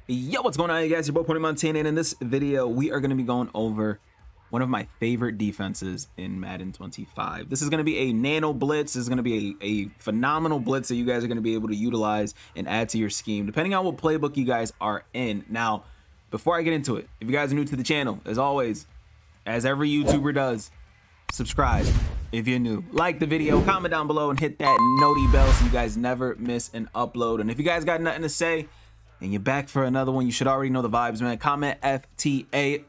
Yo, what's going on, you guys? Your boy Pwny Montana, and in this video, we are going to be going over one of my favorite defenses in Madden 25. This is going to be a nano blitz. This is going to be a phenomenal blitz that you guys are going to be able to utilize and add to your scheme, depending on what playbook you guys are in. Now, before I get into it, if you guys are new to the channel, as always, as every YouTuber does, subscribe if you're new. Like the video, comment down below, and hit that noti bell so you guys never miss an upload. And if you guys got nothing to say, and you're back for another one, you should already know the vibes, man. Comment FTA. It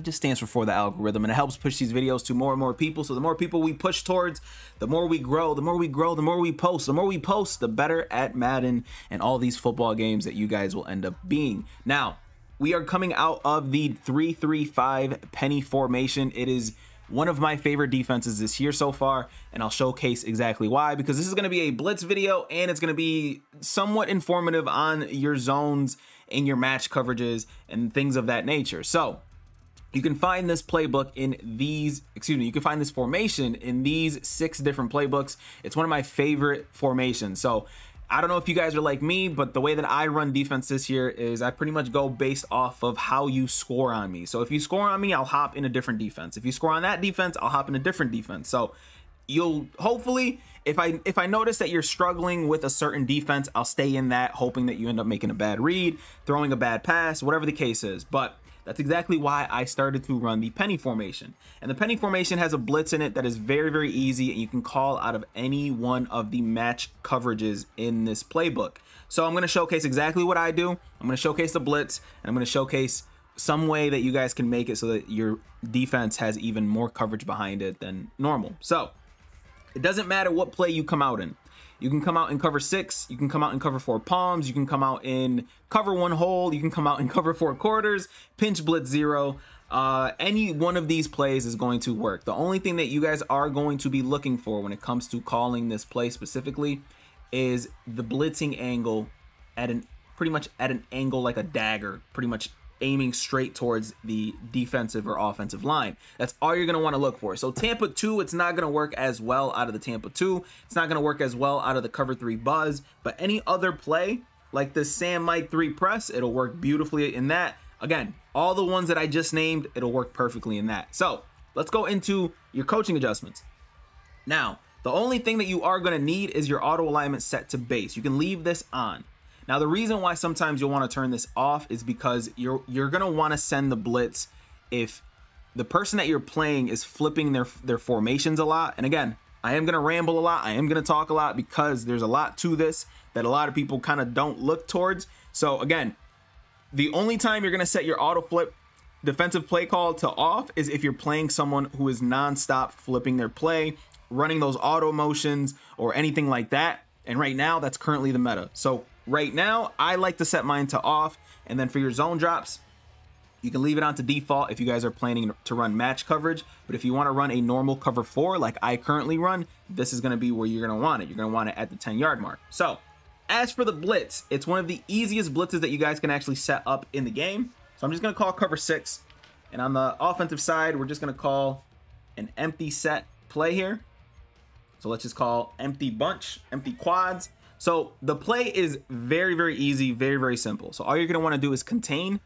just stands for the algorithm, and it helps push these videos to more and more people. So the more people we push towards, the more we grow, the more we grow, the more we post. The more we post, the better at Madden and all these football games that you guys will end up being. Now, we are coming out of the 3-3-5 penny formation. It is one of my favorite defenses this year so far, and I'll showcase exactly why, because this is going to be a blitz video and it's going to be somewhat informative on your zones and your match coverages and things of that nature. So you can find this playbook in these, you can find this formation in these 6 different playbooks. It's one of my favorite formations. So I don't know if you guys are like me, but the way that I run defense this year is I pretty much go based off of how you score on me. So if you score on me, I'll hop in a different defense. If you score on that defense, I'll hop in a different defense. So you'll hopefully, if I notice that you're struggling with a certain defense, I'll stay in that, hoping that you end up making a bad read, throwing a bad pass, whatever the case is. But that's exactly why I started to run the penny formation. And the penny formation has a blitz in it that is very, very easy, and you can call out of any one of the match coverages in this playbook. So I'm going to showcase exactly what I do. I'm going to showcase the blitz, and I'm going to showcase some way that you guys can make it so that your defense has even more coverage behind it than normal. So it doesn't matter what play you come out in. You can come out in cover 6, you can come out in cover 4 palms, you can come out in cover 1 hole, you can come out in cover 4 quarters, pinch blitz 0. Any one of these plays is going to work. The only thing that you guys are going to be looking for when it comes to calling this play specifically is the blitzing angle at pretty much at an angle like a dagger, pretty much aiming straight towards the defensive or offensive line. That's all you're going to want to look for. So Tampa 2, it's not going to work as well out of the Tampa 2. It's not going to work as well out of the cover 3 buzz, but any other play like the Sam Mike 3 press, it'll work beautifully in that. Again, all the ones that I just named, it'll work perfectly in that. So let's go into your coaching adjustments. Now, the only thing that you are going to need is your auto alignment set to base. You can leave this on. Now, the reason why sometimes you'll want to turn this off is because you're going to want to send the blitz if the person that you're playing is flipping their formations a lot. And again, I am going to ramble a lot. I am going to talk a lot because there's a lot to this that a lot of people kind of don't look towards. So again, the only time you're going to set your auto flip defensive play call to off is if you're playing someone who is nonstop flipping their play, running those auto motions or anything like that. And right now, that's currently the meta. So right now, I like to set mine to off, and then for your zone drops, you can leave it on to default if you guys are planning to run match coverage. But if you want to run a normal cover 4 like I currently run, this is going to be where you're going to want it. You're going to want it at the 10-yard mark. So as for the blitz, it's one of the easiest blitzes that you guys can actually set up in the game. So I'm just going to call cover 6, and on the offensive side, we're just going to call an empty set play here. So let's just call empty bunch, empty quads. So the play is very, very easy, very, very simple. So all you're going to want to do is contain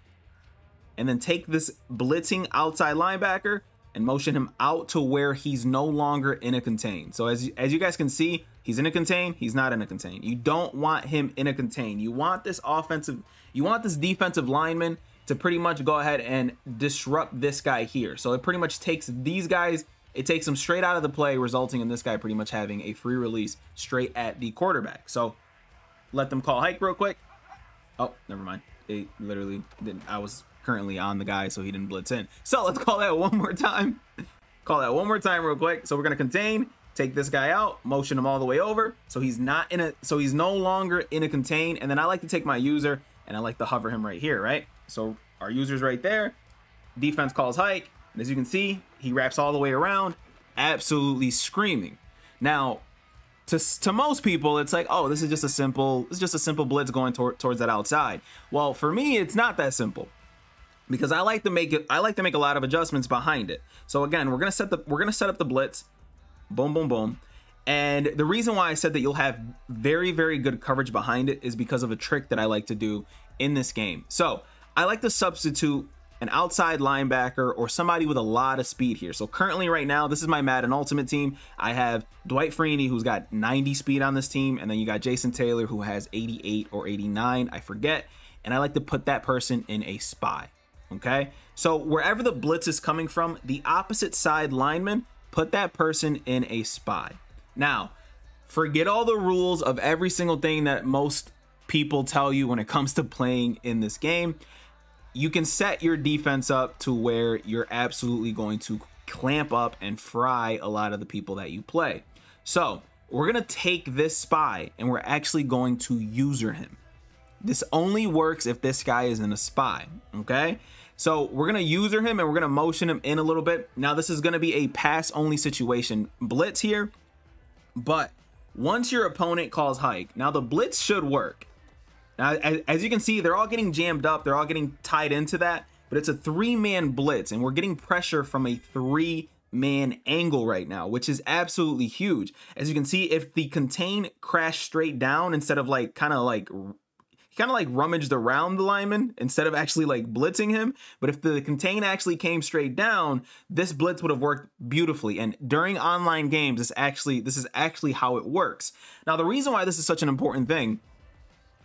and then take this blitzing outside linebacker and motion him out to where he's no longer in a contain. So as you guys can see, he's in a contain, he's not in a contain. You don't want him in a contain. You want this defensive lineman to pretty much go ahead and disrupt this guy here. So it pretty much takes these guys, it takes them straight out of the play, resulting in this guy pretty much having a free release straight at the quarterback. So let them call hike real quick. Oh, never mind. It literally didn't. I was currently on the guy, so he didn't blitz in. So let's call that one more time. Call that one more time real quick. So we're going to contain, take this guy out, motion him all the way over. So he's not in a, so he's no longer in a contain. And then I like to take my user and I like to hover him right here, right? So our user's right there. Defense calls hike. And as you can see, he wraps all the way around, absolutely screaming. Now, to most people, it's like, oh, this is just a simple blitz going towards that outside. Well, for me, it's not that simple, because I like to make a lot of adjustments behind it. So again, we're gonna set up the blitz, boom, boom, boom, And the reason why I said that you'll have very, very good coverage behind it is because of a trick that I like to do in this game. So I like to substitute an outside linebacker or somebody with a lot of speed here. So currently right now, this is my Madden Ultimate team. I have Dwight Pwny, who's got 90 speed on this team. And then you got Jason Taylor, who has 88 or 89, I forget. And I like to put that person in a spy, okay? So wherever the blitz is coming from, the opposite side lineman, put that person in a spy. Now, forget all the rules of every single thing that most people tell you when it comes to playing in this game. You can set your defense up to where you're absolutely going to clamp up and fry a lot of the people that you play. So we're going to take this spy and we're actually going to user him. This only works if this guy is in a spy, okay? So we're going to user him and we're going to motion him in a little bit. Now this is going to be a pass only situation. Blitz here, but once your opponent calls hike, now the blitz should work. Now, as you can see, they're all getting jammed up. They're all getting tied into that, but it's a 3-man blitz and we're getting pressure from a 3-man angle right now, which is absolutely huge. As you can see, if the contain crashed straight down instead of like kind of like rummaged around the lineman instead of actually like blitzing him. But if the contain actually came straight down, this blitz would have worked beautifully. And during online games, this is actually how it works. Now, the reason why this is such an important thing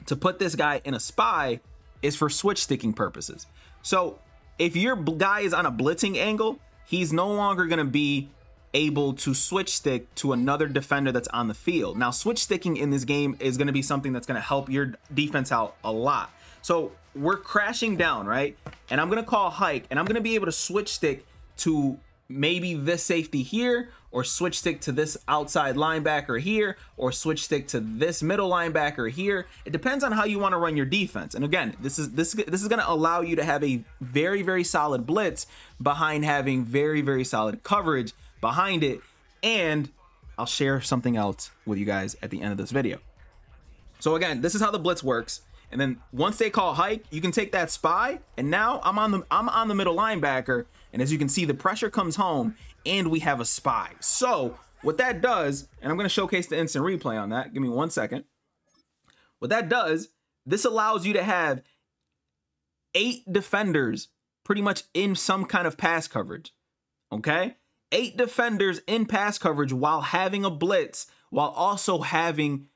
to put this guy in a spy is for switch sticking purposes. So if your guy is on a blitzing angle, he's no longer going to be able to switch stick to another defender that's on the field. Now, switch sticking in this game is going to be something that's going to help your defense out a lot. So we're crashing down, right? And I'm going to call hike and I'm going to be able to switch stick to maybe this safety here, or switch stick to this outside linebacker here, or switch stick to this middle linebacker here. It depends on how you want to run your defense. And again, this is going to allow you to have a very, very solid blitz behind having very, very solid coverage behind it. And I'll share something else with you guys at the end of this video. So again, this is how the blitz works. And then once they call hike, you can take that spy, and now I'm on the middle linebacker. And as you can see, the pressure comes home and we have a spy. So what that does, and I'm going to showcase the instant replay on that. Give me 1 second. What that does, this allows you to have 8 defenders pretty much in some kind of pass coverage. Okay? 8 defenders in pass coverage while having a blitz, while also having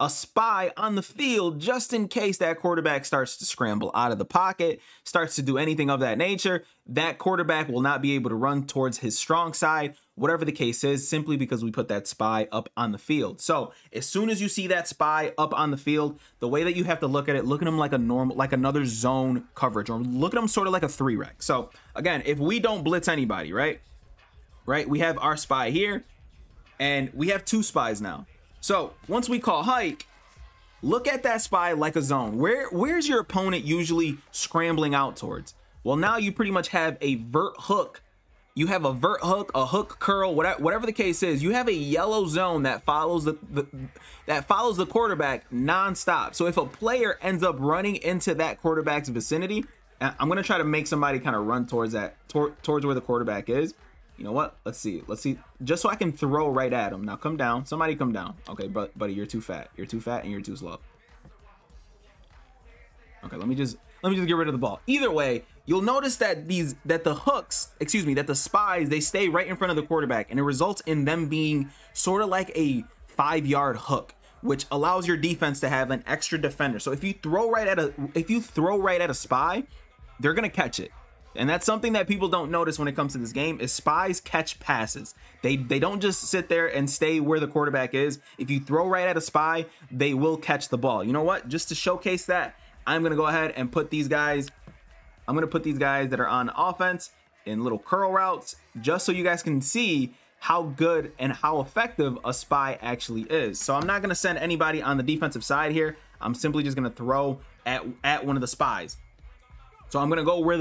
a spy on the field, just in case that quarterback starts to scramble out of the pocket, starts to do anything of that nature. That quarterback will not be able to run towards his strong side, whatever the case is, simply because we put that spy up on the field. So as soon as you see that spy up on the field, the way that you have to look at it, look at him like a normal, like another zone coverage, or look at him sort of like a 3-rec. So again, if we don't blitz anybody, right, we have our spy here and we have 2 spies now. So once we call hike, look at that spy like a zone. Where's your opponent usually scrambling out towards? Well, now you pretty much have a vert hook. You have a vert hook, a hook curl, whatever the case is. You have a yellow zone that follows the quarterback nonstop. So if a player ends up running into that quarterback's vicinity, I'm gonna try to make somebody kind of run towards that, towards where the quarterback is. You know what? Let's see. Just so I can throw right at him. Now come down. Somebody come down. Okay, buddy, you're too fat. You're too fat and you're too slow. Okay, let me just get rid of the ball. Either way, you'll notice that the spies, they stay right in front of the quarterback, and it results in them being sort of like a 5-yard hook, which allows your defense to have an extra defender. So if you throw right at a spy, they're gonna catch it. And that's something that people don't notice when it comes to this game, is spies catch passes. They don't just sit there and stay where the quarterback is. If you throw right at a spy, they will catch the ball. You know what? Just to showcase that, I'm going to go ahead and put these guys, that are on offense in little curl routes, just so you guys can see how good and how effective a spy actually is. So I'm not going to send anybody on the defensive side here. I'm simply just going to throw at one of the spies. So I'm gonna go where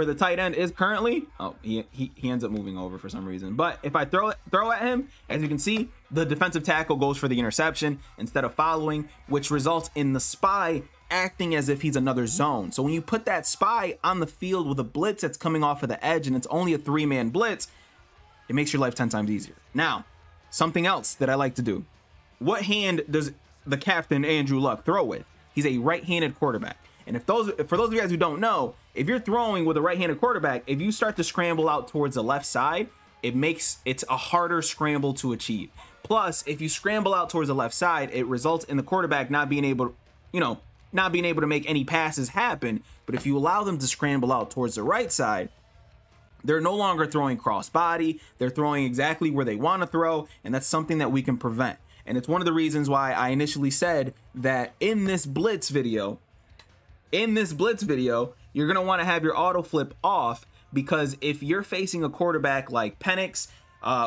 the tight end is currently. Oh, he ends up moving over for some reason. But if I throw at him, as you can see, the defensive tackle goes for the interception instead of following, which results in the spy acting as if he's another zone. So when you put that spy on the field with a blitz that's coming off of the edge and it's only a 3-man blitz, it makes your life 10 times easier. Now, something else that I like to do. What hand does the captain Andrew Luck throw with? He's a right-handed quarterback. And for those of you guys who don't know, if you're throwing with a right-handed quarterback, if you start to scramble out towards the left side, it's a harder scramble to achieve. Plus, if you scramble out towards the left side, it results in the quarterback not being able, not being able to make any passes happen. But if you allow them to scramble out towards the right side, they're no longer throwing cross body. They're throwing exactly where they want to throw, and that's something that we can prevent. And it's one of the reasons why I initially said that in this blitz video, you're going to want to have your auto flip off, because if you're facing a quarterback like Penix,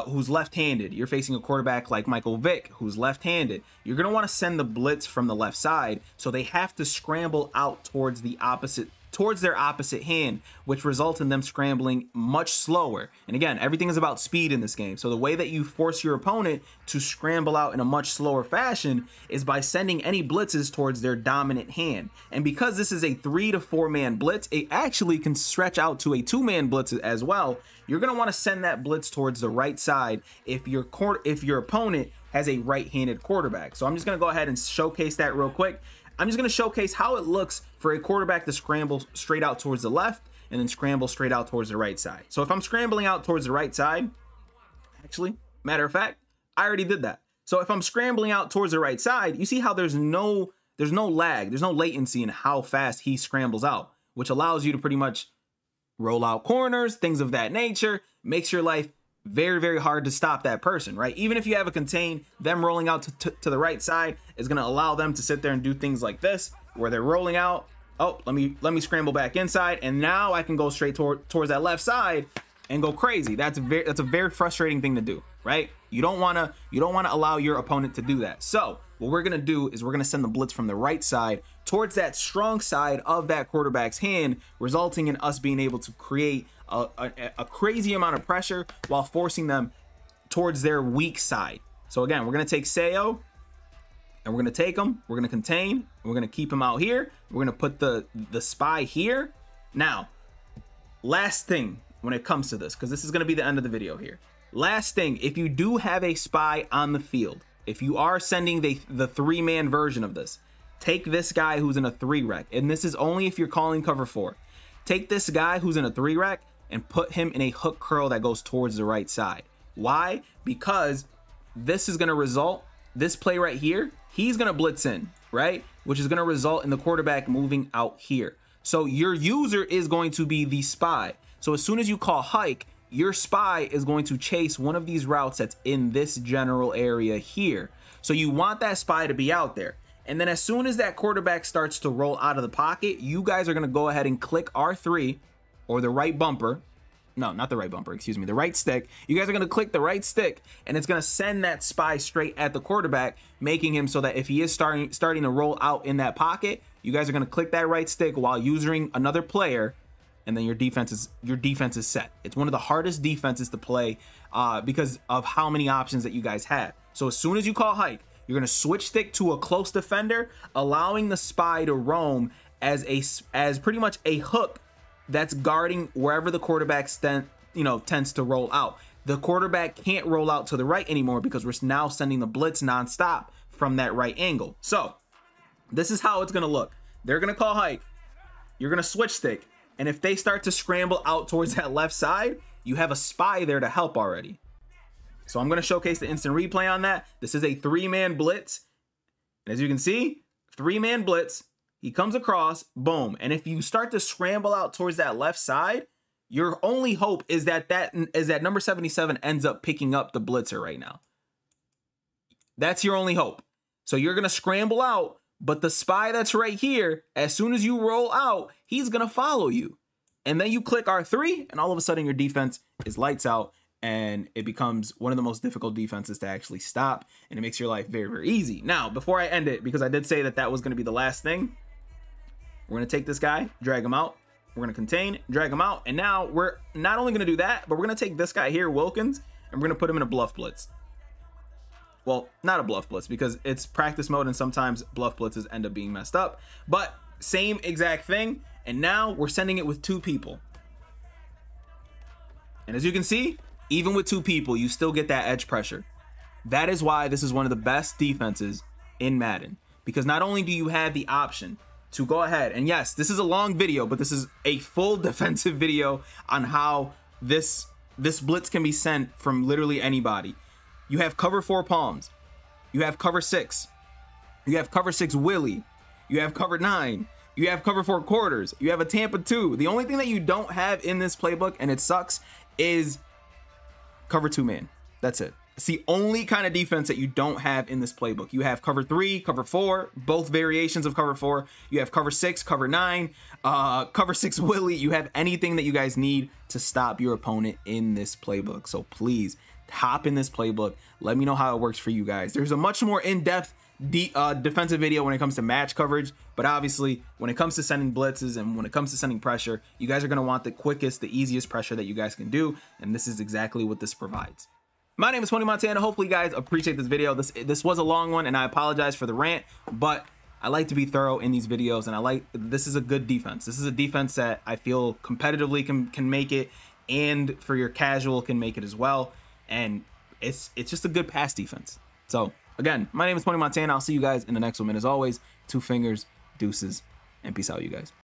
who's left-handed, you're facing a quarterback like Michael Vick, who's left-handed, you're going to want to send the blitz from the left side, so they have to scramble out towards their opposite hand, which results in them scrambling much slower. And again, everything is about speed in this game. So the way that you force your opponent to scramble out in a much slower fashion is by sending any blitzes towards their dominant hand. And because this is a 3 to 4 man blitz, it actually can stretch out to a 2-man blitz as well. You're going to want to send that blitz towards the right side if your opponent has a right-handed quarterback. So I'm just going to go ahead and showcase that real quick. I'm just going to showcase how it looks for a quarterback to scramble straight out towards the left and then scramble straight out towards the right side. So if I'm scrambling out towards the right side, actually, matter of fact, I already did that. So if I'm scrambling out towards the right side, you see how there's no lag, there's no latency in how fast he scrambles out, which allows you to pretty much roll out corners, things of that nature, makes your life very, very hard to stop that person, right? Even if you have a contain, them rolling out to the right side is going to allow them to sit there and do things like this, where they're rolling out. Oh, let me scramble back inside, and now I can go straight towards that left side and go crazy. That's a very frustrating thing to do, right? You don't want to allow your opponent to do that. So what we're going to do is we're going to send the blitz from the right side towards that strong side of that quarterback's hand, resulting in us being able to create a crazy amount of pressure while forcing them towards their weak side. So again, we're going to take Sayo and we're going to take him, we're going to contain, and we're going to keep him out here. We're going to put the spy here. Now, last thing when it comes to this, because this is going to be the end of the video here. Last thing, if you do have a spy on the field, if you are sending the 3-man version of this, take this guy who's in a 3-rec, and this is only if you're calling cover 4. Take this guy who's in a 3-rec and put him in a hook curl that goes towards the right side. Why? Because this is going to result, this play right here, he's going to blitz in, right? Which is going to result in the quarterback moving out here. So your user is going to be the spy. So as soon as you call hike, your spy is going to chase one of these routes that's in this general area here. So you want that spy to be out there. And then as soon as that quarterback starts to roll out of the pocket, you guys are going to go ahead and click R3 or the right bumper. No, not the right bumper, excuse me, the right stick. You guys are going to click the right stick, and it's going to send that spy straight at the quarterback, making him so that if he is starting to roll out in that pocket, you guys are going to click that right stick while using another player, and then your defense is set. It's one of the hardest defenses to play because of how many options that you guys have. So as soon as you call hike, you're going to switch stick to a close defender, allowing the spy to roam as pretty much a hook that's guarding wherever the quarterback tends to roll out. The quarterback can't roll out to the right anymore because we're now sending the blitz nonstop from that right angle. So this is how it's going to look. They're going to call hike. You're going to switch stick. And if they start to scramble out towards that left side, you have a spy there to help already. So I'm going to showcase the instant replay on that. This is a 3-man blitz. And as you can see, 3-man blitz. He comes across, boom. And if you start to scramble out towards that left side, your only hope is that number 77 ends up picking up the blitzer right now. That's your only hope. So you're going to scramble out, but the spy that's right here, as soon as you roll out, he's going to follow you. And then you click R3, and all of a sudden your defense is lights out, and it becomes one of the most difficult defenses to actually stop, and it makes your life very, very easy. Now, before I end it, because I did say that was going to be the last thing, we're going to take this guy, drag him out. We're going to contain, drag him out. And now we're not only going to do that, but we're going to take this guy here, Wilkins, and we're going to put him in a bluff blitz. Well, not a bluff blitz because it's practice mode and sometimes bluff blitzes end up being messed up. But same exact thing. And now we're sending it with 2 people. And as you can see, even with 2 people, you still get that edge pressure. That is why this is one of the best defenses in Madden, because not only do you have the option to go ahead, and yes, this is a long video, but this is a full defensive video on how this blitz can be sent from literally anybody. You have cover 4 palms, you have cover 6, you have cover 6 Willie, you have cover 9, you have cover 4 quarters, you have a Tampa 2. The only thing that you don't have in this playbook, and it sucks, is cover 2 man. That's it. It's the only kind of defense that you don't have in this playbook. You have cover 3, cover 4, both variations of cover 4. You have cover 6, cover 9, cover 6 Willie. You have anything that you guys need to stop your opponent in this playbook. So please hop in this playbook. Let me know how it works for you guys. There's a much more in-depth defensive video when it comes to match coverage, but obviously when it comes to sending blitzes and when it comes to sending pressure, you guys are going to want the quickest, the easiest pressure that you guys can do, and this is exactly what this provides. My name is Pwny Montana. Hopefully you guys appreciate this video. This was a long one, and I apologize for the rant, but I like to be thorough in these videos, and this is a good defense. This is a defense that I feel competitively can make it, and for your casual can make it as well. And it's just a good pass defense. So again, my name is Pwny Montana. I'll see you guys in the next one. And as always, 2 fingers, deuces, and peace out, you guys.